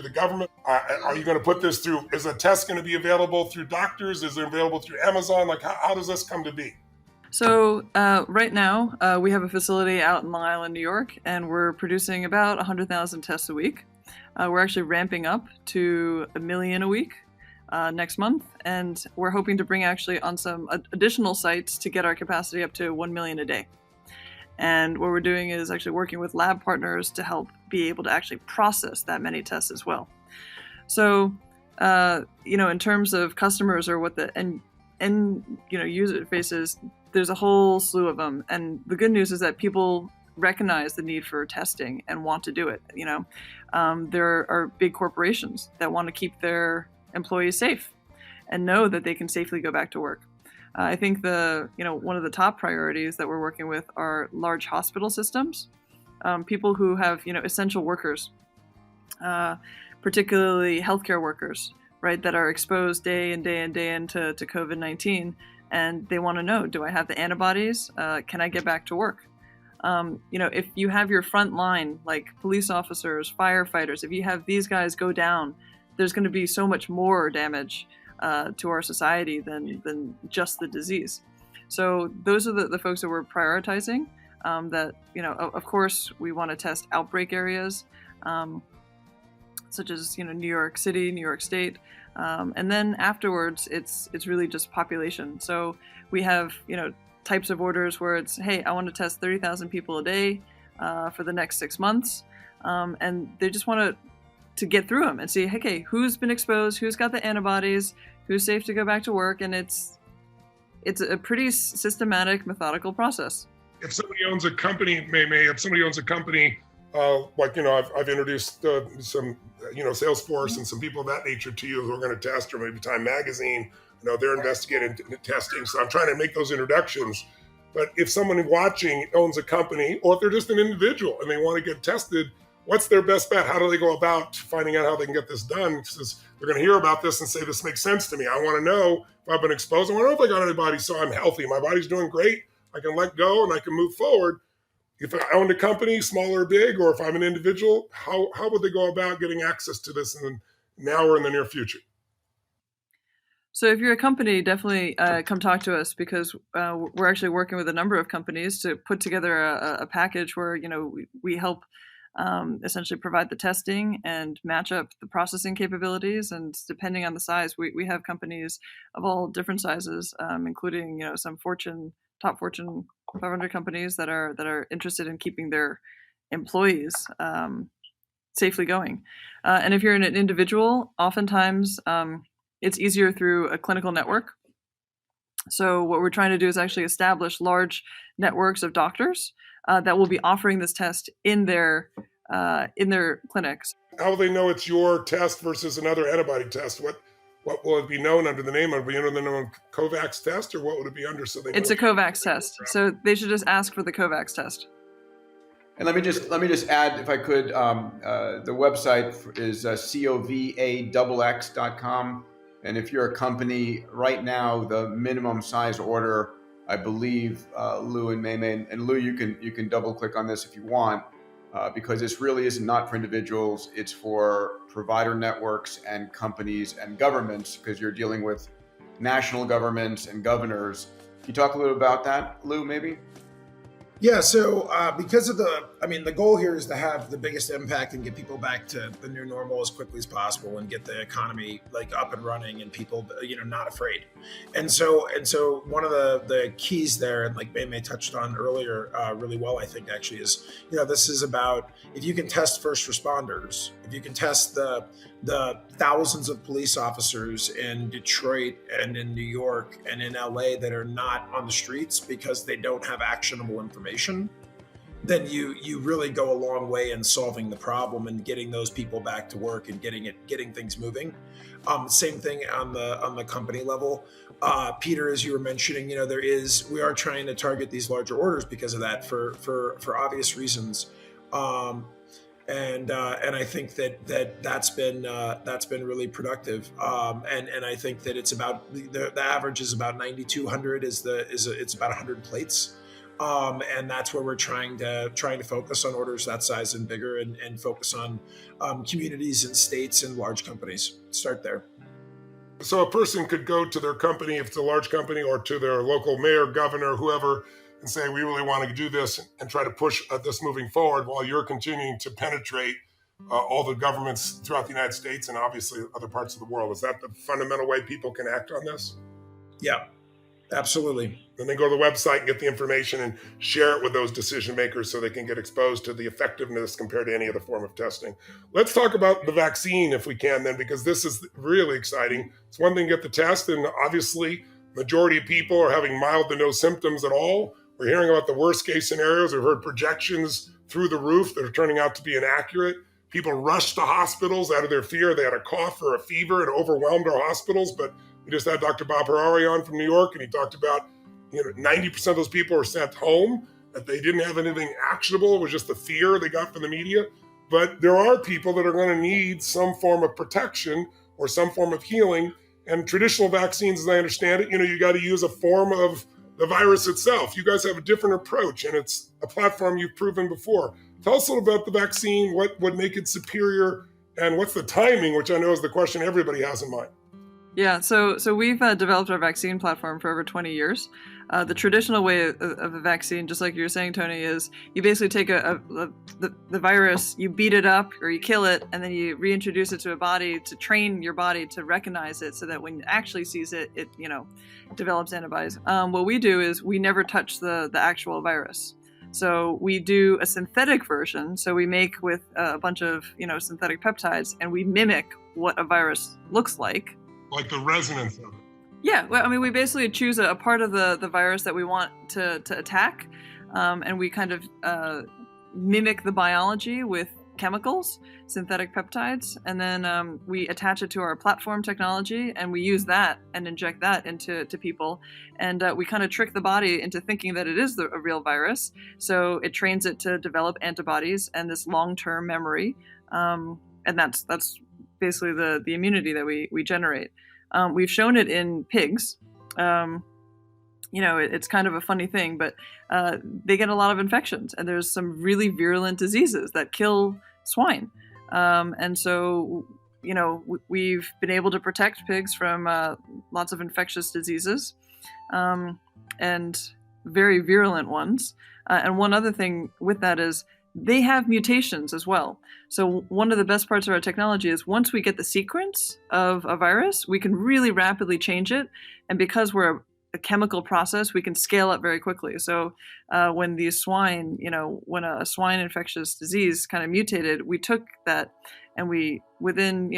the government? Are you going to put this through? Is a test going to be available through doctors? Is it available through Amazon? Like, how does this come to be? So right now, we have a facility out in Long Island, New York, and we're producing about 100,000 tests a week. We're actually ramping up to 1 million a week next month, and we're hoping to bring actually on some additional sites to get our capacity up to 1 million a day. And what we're doing is actually working with lab partners to help be able to actually process that many tests as well. So, in terms of customers or what the user faces, there's a whole slew of them. And the good news is that people recognize the need for testing and want to do it. There are big corporations that want to keep their employees safe and know that they can safely go back to work. I think one of the top priorities that we're working with are large hospital systems, people who have essential workers, particularly healthcare workers, right, that are exposed day in to COVID-19, and they want to know, do I have the antibodies? Can I get back to work? If you have your front line, like police officers, firefighters, if you have these guys go down, there's going to be so much more damage to our society than just the disease. So those are the folks that we're prioritizing. Of course, we want to test outbreak areas, such as New York City, New York State, and then afterwards it's really just population. So we have types of orders where it's, hey, I want to test 30,000 people a day for the next 6 months, and they just want to get through them and see, okay, who's been exposed, who's got the antibodies, who's safe to go back to work, and it's a pretty systematic, methodical process. If somebody owns a company, I've introduced some, Salesforce and some people of that nature to you who are going to test, or maybe Time Magazine, they're investigating testing. So I'm trying to make those introductions. But if someone watching owns a company, or if they're just an individual and they want to get tested, what's their best bet? How do they go about finding out how they can get this done? Because they're going to hear about this and say, this makes sense to me. I want to know if I've been exposed. I want to know if I got antibodies, so I'm healthy. My body's doing great. I can let go and I can move forward. If I owned a company, small or big, or if I'm an individual, how would they go about getting access to this now or in the near future? So if you're a company, definitely come talk to us, because we're actually working with a number of companies to put together a package where we help essentially provide the testing and match up the processing capabilities. And depending on the size, we have companies of all different sizes, including some top Fortune 500 companies that are interested in keeping their employees safely going. And if you're an individual, oftentimes it's easier through a clinical network. So what we're trying to do is actually establish large networks of doctors that will be offering this test in their clinics. How will they know it's your test versus another antibody test? What will it be known under the name? Will it be under the name COVAX test, or what would it be under? So it's a COVAX test. So they should just ask for the COVAX test. And let me just add, if I could, the website is covaxx.com. And if you're a company right now, the minimum size order, I believe, Lou and Mei, and Lou, you can double click on this if you want, because this really is not for individuals. It's for provider networks and companies and governments, because you're dealing with national governments and governors. Can you talk a little about that, Lou, maybe? Yeah, so because of the goal here is to have the biggest impact and get people back to the new normal as quickly as possible and get the economy up and running and people, not afraid. And so one of the keys there, and like May touched on earlier really well, I think actually is, this is about, if you can test first responders, if you can test the thousands of police officers in Detroit and in New York and in LA that are not on the streets because they don't have actionable information, then you really go a long way in solving the problem and getting those people back to work and getting things moving. Same thing on the company level. Peter, as you were mentioning, we are trying to target these larger orders because of that for obvious reasons. And I think that's been really productive. And I think that it's about the average is about 9,200 it's about 100 plates. and that's where we're trying to focus on orders that size and bigger, and focus on communities and states and large companies. Start there. So a person could go to their company, if it's a large company, or to their local mayor, governor, whoever, and say, we really want to do this and try to push this moving forward while you're continuing to penetrate all the governments throughout the United States and obviously other parts of the world. Is that the fundamental way people can act on this? Yeah, absolutely. Then they go to the website and get the information and share it with those decision makers so they can get exposed to the effectiveness compared to any other form of testing. Let's talk about the vaccine if we can then, because this is really exciting. It's one thing to get the test, and obviously majority of people are having mild to no symptoms at all. We're hearing about the worst case scenarios. We've heard projections through the roof that are turning out to be inaccurate. People rush to hospitals out of their fear. They had a cough or a fever and overwhelmed our hospitals. But we just had Dr. Bob Harari on from New York, and he talked about 90% of those people were sent home, that they didn't have anything actionable. It was just the fear they got from the media. But there are people that are going to need some form of protection or some form of healing. And traditional vaccines, as I understand it, you got to use a form of the virus itself. You guys have a different approach, and it's a platform you've proven before. Tell us a little about the vaccine, what would make it superior, and what's the timing, which I know is the question everybody has in mind. Yeah, so we've developed our vaccine platform for over 20 years. The traditional way of a vaccine, just like you were saying, Tony, is you basically take the virus, you beat it up or you kill it, and then you reintroduce it to a body to train your body to recognize it so that when it actually sees it, it develops antibodies. What we do is we never touch the actual virus. So we do a synthetic version. So we make with a bunch of synthetic peptides, and we mimic what a virus looks like. Like the resonance of it. Yeah, well, I mean, we basically choose a part of the virus that we want to attack, and we kind of mimic the biology with chemicals, synthetic peptides, and then we attach it to our platform technology, and we use that and inject that into people, and we kind of trick the body into thinking that it is a real virus, so it trains it to develop antibodies and this long-term memory, and that's basically the immunity that we generate. We've shown it in pigs. It's kind of a funny thing, but they get a lot of infections, and there's some really virulent diseases that kill swine. And so, we've been able to protect pigs from lots of infectious diseases and very virulent ones. And one other thing with that is they have mutations as well. So one of the best parts of our technology is once we get the sequence of a virus, we can really rapidly change it. And because we're a chemical process, we can scale up very quickly. So when these swine, when a swine infectious disease kind of mutated, we took that and we, within